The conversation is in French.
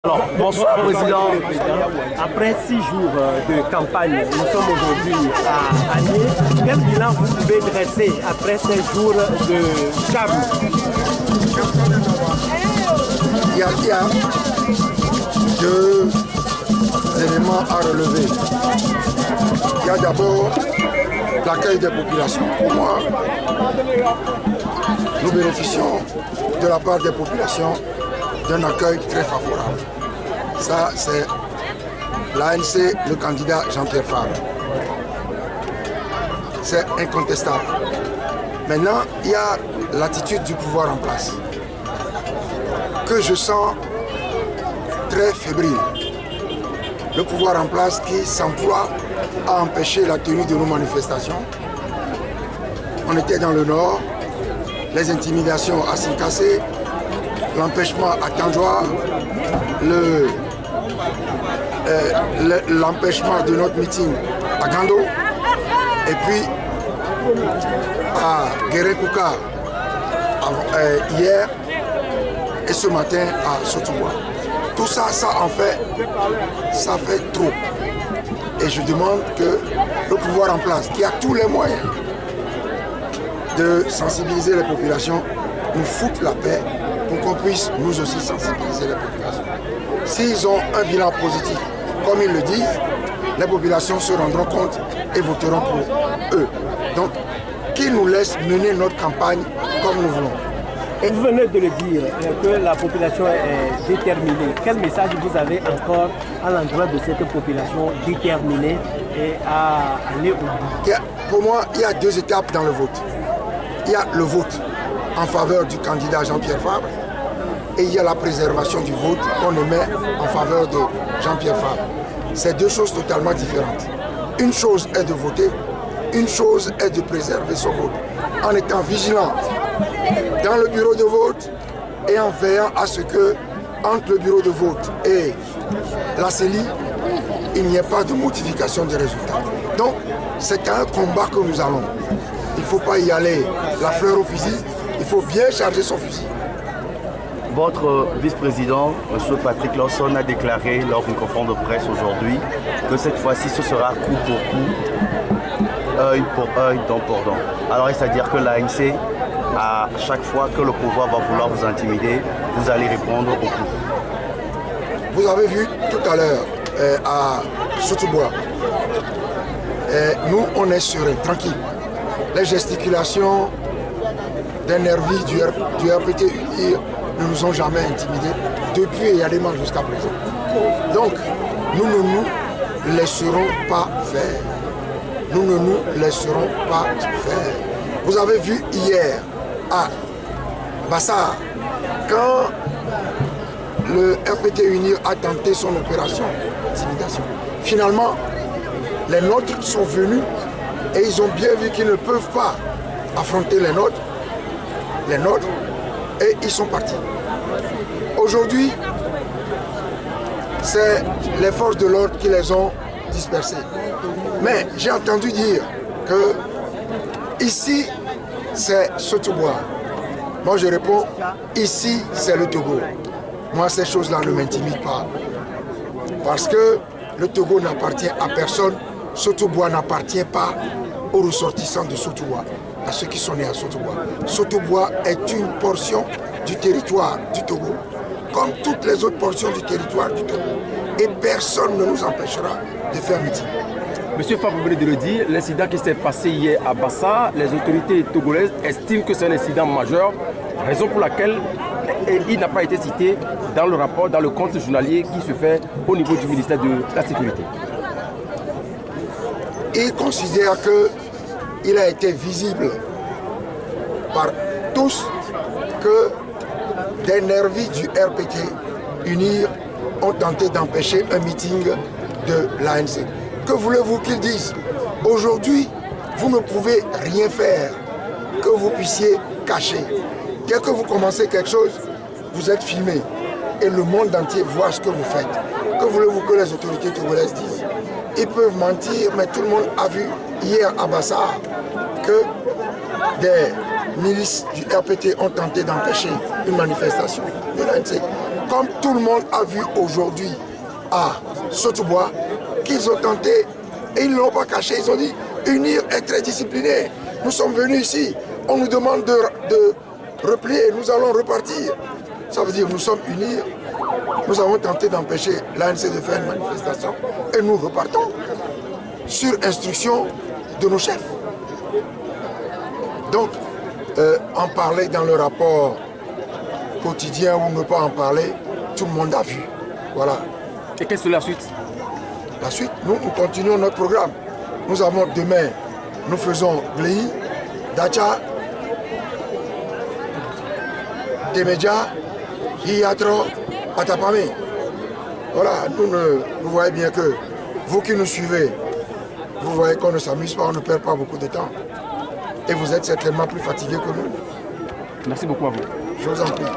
Alors, bonsoir Président. Après 6 jours de campagne, nous sommes aujourd'hui à Agné. Quel bilan vous pouvez dresser après ces jours de calme? Il y a deux éléments à relever. Il y a d'abord l'accueil des populations. Pour moi, nous bénéficions de la part des populations d'un accueil très favorable. Ça, c'est l'ANC, le candidat Jean-Pierre Fabre. C'est incontestable. Maintenant, il y a l'attitude du pouvoir en place, que je sens très fébrile. Le pouvoir en place qui s'emploie à empêcher la tenue de nos manifestations. On était dans le nord, les intimidations à Sinkassé, l'empêchement à Tanjoa, l'empêchement de notre meeting à Gando, et puis à Guérékouka hier et ce matin à Sotouboua. Tout ça, ça fait trop. Et je demande que le pouvoir en place, qui a tous les moyens de sensibiliser les populations, nous foute la paix pour qu'on puisse nous aussi sensibiliser les populations. S'ils ont un bilan positif, comme ils le disent, les populations se rendront compte et voteront pour eux. Donc, qu'ils nous laissent mener notre campagne comme nous voulons. Et vous venez de le dire, que la population est déterminée. Quel message vous avez encore à l'endroit de cette population déterminée et à aller au bout? Pour moi, il y a deux étapes dans le vote. Il y a le vote en faveur du candidat Jean-Pierre Fabre et il y a la préservation du vote qu'on émet en faveur de Jean-Pierre Fabre. C'est deux choses totalement différentes. Une chose est de voter, une chose est de préserver son vote en étant vigilant dans le bureau de vote et en veillant à ce que entre le bureau de vote et la CELI, il n'y ait pas de modification des résultats. Donc, c'est un combat que nous allons. Il ne faut pas y aller la fleur au fusil, il faut bien charger son fusil. Votre vice-président, M. Patrick Lawson, a déclaré lors d'une conférence de presse aujourd'hui que cette fois-ci ce sera coup pour coup, œil pour œil, dent pour dent. Alors, c'est-à-dire que l'ANC, à chaque fois que le pouvoir va vouloir vous intimider, vous allez répondre au coup. Vous avez vu tout à l'heure à Sotouboua, nous on est serein, tranquille. Les gesticulations des nervis du RPT UNIR ne nous ont jamais intimidés depuis Yadema jusqu'à présent. Donc, nous ne nous laisserons pas faire. Nous ne nous laisserons pas faire. Vous avez vu hier à Bassar, quand le RPT UNIR a tenté son opération d'intimidation, finalement, les nôtres sont venus et ils ont bien vu qu'ils ne peuvent pas affronter les nôtres, et ils sont partis. Aujourd'hui, c'est les forces de l'ordre qui les ont dispersés. Mais j'ai entendu dire que ici, c'est Sotouboua. Moi, je réponds, ici, c'est le Togo. Moi, ces choses-là ne m'intimident pas. Parce que le Togo n'appartient à personne. Sotouboua n'appartient pas aux ressortissants de Sotouboua, à ceux qui sont nés à Sotouboua. Sotouboua est une portion du territoire du Togo, comme toutes les autres portions du territoire du Togo. Et personne ne nous empêchera de faire meeting. Monsieur Fabre, vous venez de le dire, l'incident qui s'est passé hier à Bassa, les autorités togolaises estiment que c'est un incident majeur, raison pour laquelle il n'a pas été cité dans le rapport, dans le compte journalier qui se fait au niveau du ministère de la Sécurité. Il considère qu'il a été visible par tous que des nervis du RPT UNIR ont tenté d'empêcher un meeting de l'ANC. Que voulez-vous qu'ils disent? Aujourd'hui, vous ne pouvez rien faire que vous puissiez cacher. Dès que vous commencez quelque chose, vous êtes filmé. Et le monde entier voit ce que vous faites. Que voulez-vous que les autorités togolaises disent? Ils peuvent mentir, mais tout le monde a vu hier à Bassar que des milices du RPT ont tenté d'empêcher une manifestation de l'ANC. comme tout le monde a vu aujourd'hui à Sotobois, qu'ils ont tenté, et ils ne l'ont pas caché, ils ont dit unir est très discipliné. Nous sommes venus ici, on nous demande de replier, nous allons repartir. Ça veut dire nous sommes unis, nous avons tenté d'empêcher l'ANC de faire une manifestation et nous repartons sur instruction de nos chefs. Donc, en parler dans le rapport quotidien ou ne pas en parler, tout le monde a vu. Voilà. Et qu'est-ce que la suite? La suite, nous continuons notre programme. Nous avons demain, nous faisons Glei, Dacha, Demeja, Hiatro, Atapame. Voilà, vous voyez bien que vous qui nous suivez, vous voyez qu'on ne s'amuse pas, on ne perd pas beaucoup de temps. Et vous êtes certainement plus fatigués que nous. Merci beaucoup à vous. Je vous en prie.